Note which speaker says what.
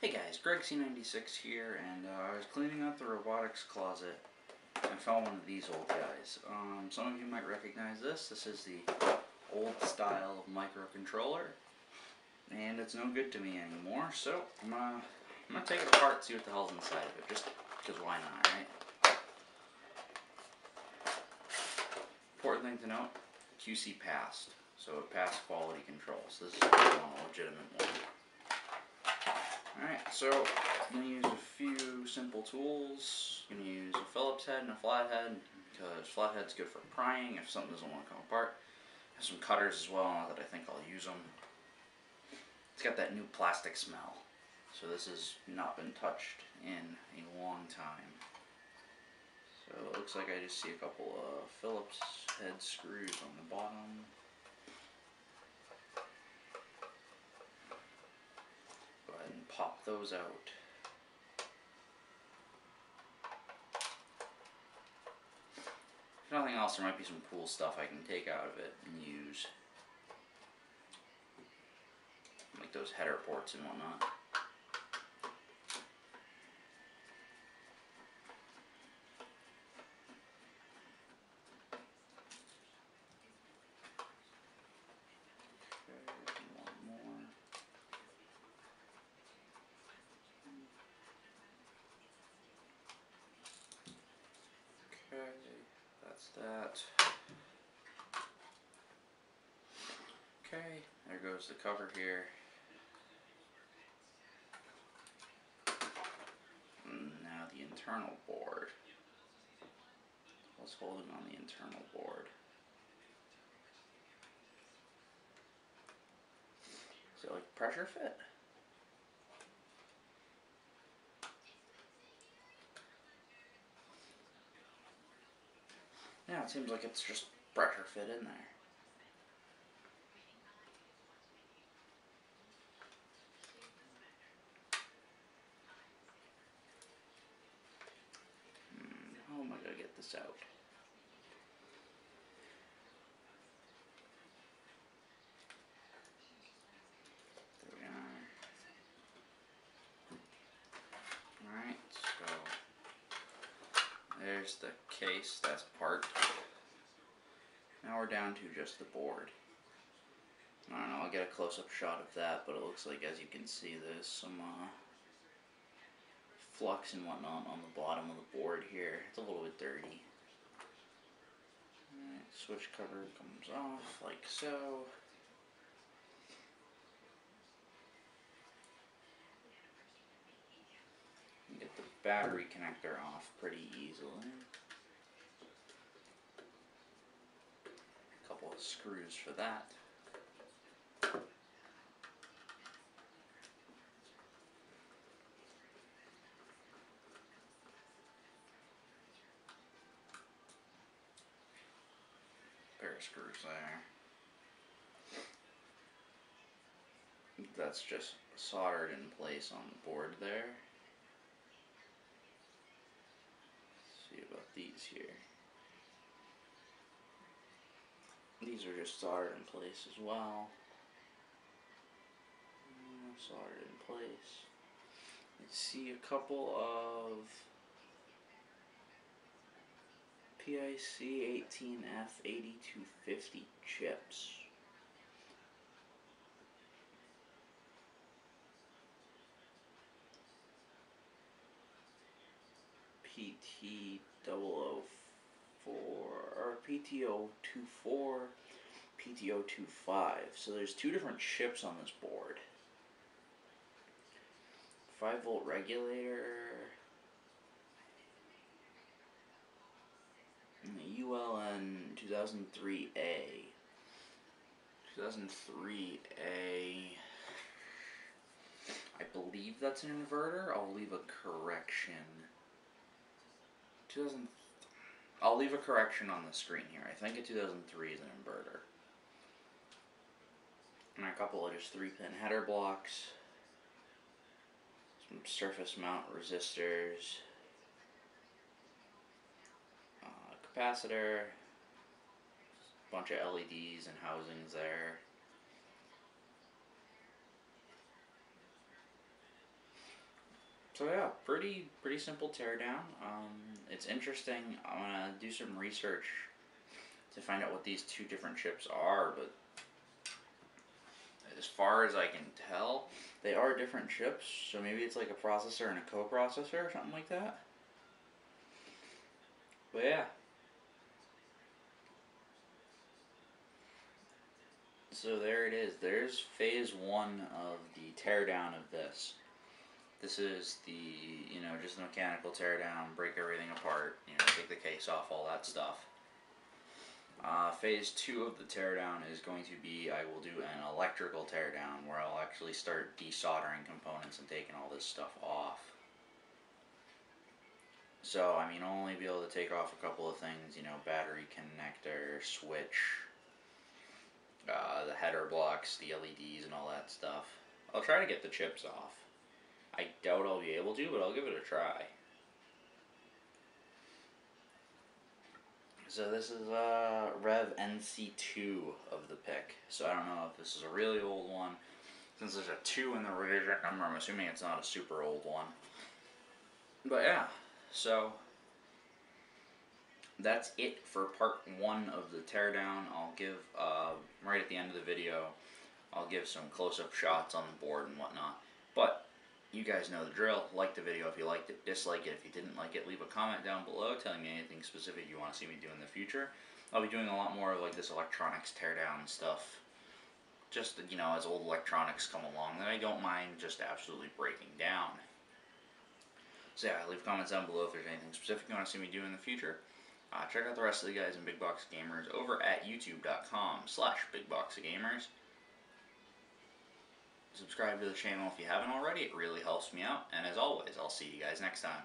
Speaker 1: Hey guys, Greg C96 here, and I was cleaning out the robotics closet and found one of these old guys. Some of you might recognize this. This is the old style microcontroller, and it's no good to me anymore, so I'm gonna take it apart and see what the hell's inside of it, just because why not, right? Important thing to note, QC passed, so it passed quality control, so this is a legitimate one. Alright, so I'm going to use a few simple tools. I'm going to use a Phillips head and a flathead, because flathead's good for prying if something doesn't want to come apart. I have some cutters as well, now that I think I'll use them. It's got that new plastic smell, so this has not been touched in a long time. So it looks like I just see a couple of Phillips head screws on the bottom. And pop those out. If nothing else, there might be some cool stuff I can take out of it and use, like those header ports and whatnot. That's that. Okay, there goes the cover here. And now the internal board. What's holding on the internal board? Is it like pressure fit? Yeah, it seems like it's just pressure fit in there. How am I going to get this out? There we are. Alright, so there's the case, that's part. Now we're down to just the board. I don't know, I'll get a close-up shot of that, but it looks like, as you can see, there's some flux and whatnot on the bottom of the board here. It's a little bit dirty. Alright, switch cover comes off like so. You get the battery connector off pretty easily. A couple of screws for that. Pair of screws there. That's just soldered in place on the board there. Let's see about these here. These are just soldered in place as well. Soldered in place. Let's see a couple of PIC 18F 8250 chips. PT004 or PT024, PT025. So there's two different chips on this board. 5-volt regulator and the ULN 2003A. 2003A. I believe that's an inverter. I'll leave a correction. I'll leave a correction on the screen here. I think a 2003 is an inverter. And a couple of just 3-pin header blocks. Some surface mount resistors. Capacitor. A bunch of LEDs and housings there. So yeah, pretty simple teardown. It's interesting. I'm gonna do some research to find out what these two different chips are, but as far as I can tell, they are different chips. So maybe it's like a processor and a coprocessor or something like that. But yeah. So there it is. There's phase one of the teardown of this. This is the, just the mechanical teardown, break everything apart, take the case off, all that stuff. Phase two of the teardown is going to be, I will do an electrical teardown where I'll actually start desoldering components and taking all this stuff off. So, I mean, I'll only be able to take off a couple of things, battery connector, switch, the header blocks, the LEDs and all that stuff. I'll try to get the chips off. I doubt I'll be able to, but I'll give it a try. So this is Rev NC2 of the PIC. So I don't know if this is a really old one. Since there's a 2 in the revision number, I'm assuming it's not a super old one. But yeah, so that's it for part 1 of the teardown. I'll give, right at the end of the video, I'll give some close-up shots on the board and whatnot. But you guys know the drill. Like the video if you liked it, dislike it if you didn't like it, leave a comment down below telling me anything specific you want to see me do in the future. I'll be doing a lot more of like this electronics teardown stuff, just as old electronics come along that I don't mind just absolutely breaking down. So yeah, leave comments down below if there's anything specific you want to see me do in the future. Check out the rest of the guys in Big Box Gamers over at youtube.com/BigBoxGamers. Subscribe to the channel if you haven't already, it really helps me out, and as always, I'll see you guys next time.